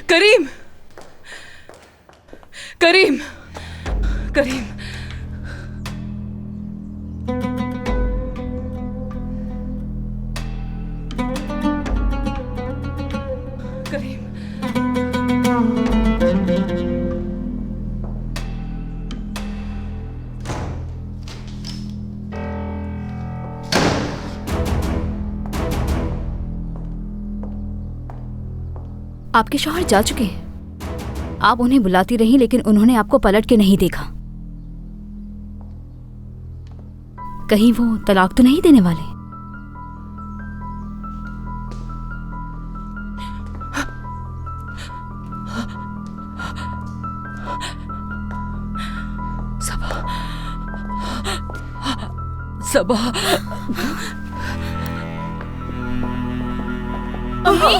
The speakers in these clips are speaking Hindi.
करीम, करीम, करीम। करीम, आपके शौहर जा चुके हैं। आप उन्हें बुलाती रहीं लेकिन उन्होंने आपको पलट के नहीं देखा। कहीं वो तलाक तो नहीं देने वाले? सबा, अम्मी,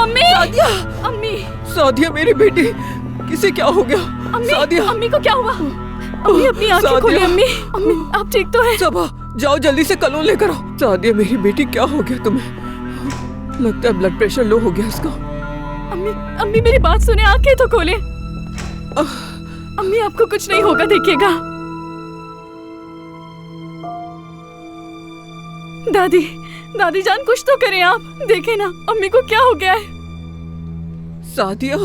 अम्मी, सादिया, अम्मी, सादिया मेरी बेटी, किसे क्या हो गया? अम्मी, सादिया, अम्मी को क्या हुआ? अम्मी अपनी आंखें खोलिए। अम्मी, अम्मी आप ठीक तो है? सबा, जाओ जल्दी से कलोन लेकर आओ। सादिया मेरी बेटी, क्या हो गया तुम्हें? लगता है ब्लड प्रेशर लो हो गया इसका। अम्मी, अम्मी मेरी बात सुने, आंखें तो खोले। अम्मी आपको कुछ नहीं होगा, देखिएगा। दादी, दादी जान कुछ तो करें आप। देखें ना अम्मी को क्या हो गया है। सादिया,